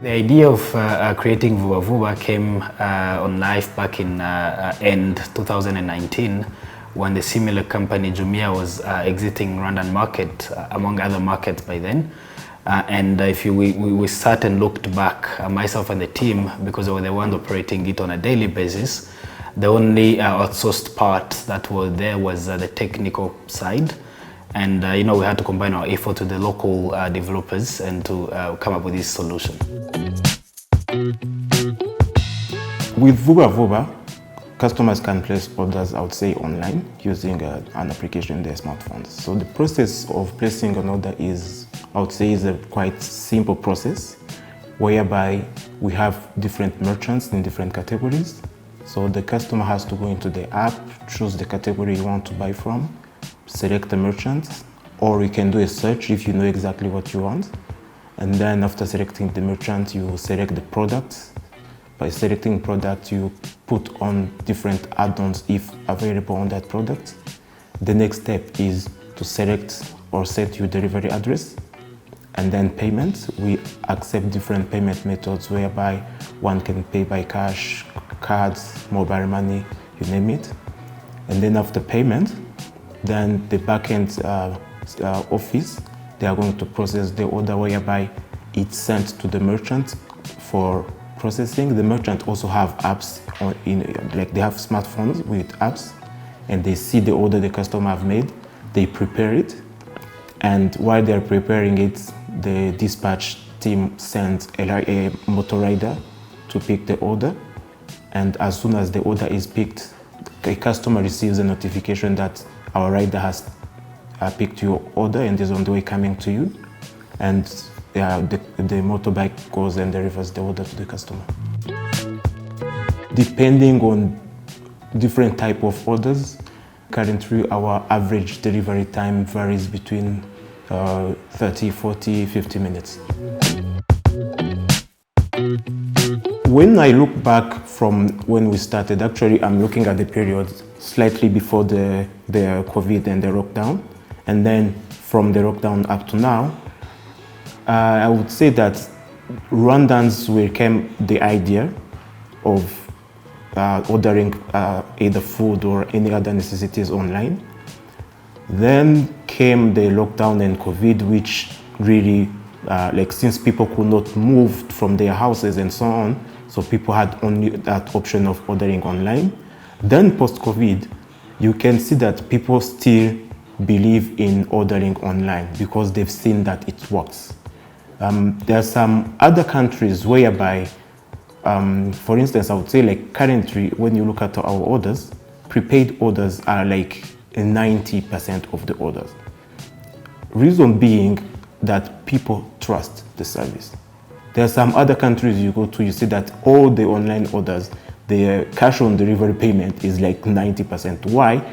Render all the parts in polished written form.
The idea of creating Vuba Vuba came on life back in end 2019 when the similar company Jumia was exiting Rwandan market, among other markets by then. And if we sat and looked back, myself and the team, because we were the ones operating it on a daily basis, the only outsourced part that was there was the technical side. And we had to combine our effort with the local developers and to come up with this solution. With Vuba Vuba, customers can place orders, I would say, online using an application in their smartphones. So the process of placing an order is, I would say, is a quite simple process, whereby we have different merchants in different categories. So the customer has to go into the app, choose the category you want to buy from, select the merchant, or you can do a search if you know exactly what you want. And then after selecting the merchant, you select the product. By selecting product, you put on different add-ons if available on that product. The next step is to select or set your delivery address. And then payment. We accept different payment methods whereby one can pay by cash, cards, mobile money, you name it. And then after payment, then the backend office, they are going to process the order whereby it's sent to the merchant for processing. The merchant also have apps, like they have smartphones with apps, and they see the order the customer have made, they prepare it, and while they're preparing it, the dispatch team sends a motor rider to pick the order, and as soon as the order is picked, a customer receives a notification that our rider has picked your order and is on the way coming to you, and the motorbike goes and delivers the order to the customer. Depending on different type of orders, currently our average delivery time varies between 30, 40, 50 minutes. When I look back from when we started, actually I'm looking at the period slightly before the COVID and the lockdown, and then from the lockdown up to now, I would say that Rwandans welcome the idea of ordering either food or any other necessities online. Then came the lockdown and COVID, which really, since people could not move from their houses and so on, so people had only that option of ordering online. Then post-COVID, you can see that people still believe in ordering online because they've seen that it works. There are some other countries whereby, for instance, I would say like currently, when you look at our orders, prepaid orders are like 90% of the orders. Reason being that people trust the service. There are some other countries you go to, you see that all the online orders, the cash on delivery payment is like 90%. Why?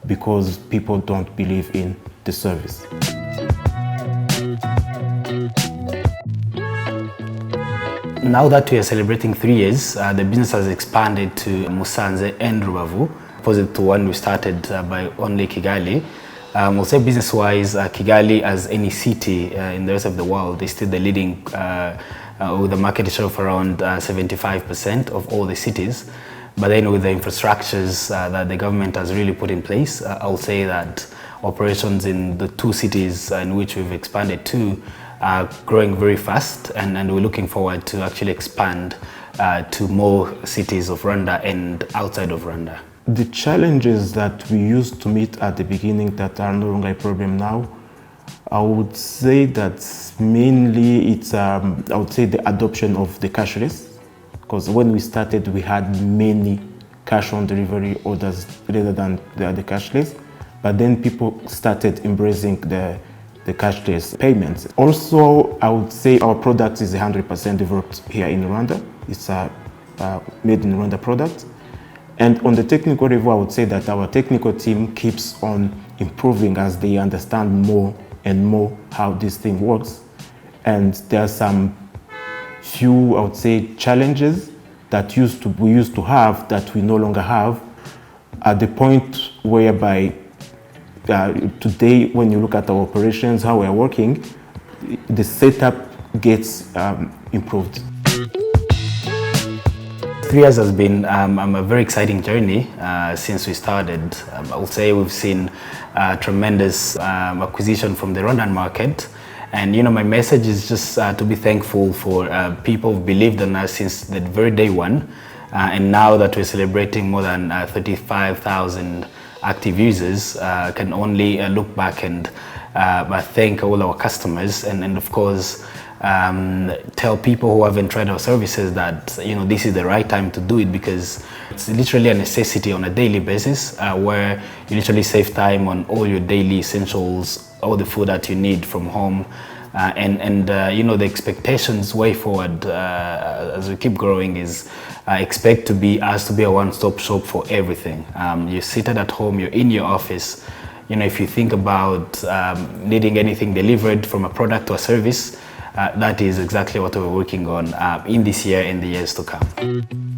Because people don't believe in the service. Now that we are celebrating 3 years, the business has expanded to Musanze and Rubavu, opposite to when we started by only Kigali. We'll say business-wise, Kigali, as any city in the rest of the world, is still the leading, with a market share of around 75% of all the cities. But then with the infrastructures that the government has really put in place, I'll say that operations in the 2 cities in which we've expanded to are growing very fast, and we're looking forward to actually expand to more cities of Rwanda and outside of Rwanda. The challenges that we used to meet at the beginning that are no longer a problem now, I would say that mainly it's I would say the adoption of the cashless, because when we started we had many cash on delivery orders rather than the cashless, but then people started embracing the cashless payments. Also, I would say our product is 100% developed here in Rwanda. It's a made in Rwanda product. And on the technical level, I would say that our technical team keeps on improving as they understand more and more how this thing works. And there are some few, I would say, challenges that we used to have that we no longer have, at the point whereby today, when you look at our operations, how we're working, the setup gets improved. 3 years has been a very exciting journey since we started. I would say we've seen tremendous acquisition from the Rwandan market. And my message is just to be thankful for people who've believed in us since the very day one. And now that we're celebrating more than 35,000 active users, can only look back and thank all our customers and of course tell people who haven't tried our services that this is the right time to do it, because it's literally a necessity on a daily basis where you literally save time on all your daily essentials, all the food that you need from home, and the expectations way forward as we keep growing is expect us to be a one-stop shop for everything. You're seated at home, you're in your office. If you think about needing anything delivered from a product or a service, that is exactly what we're working on in this year and the years to come.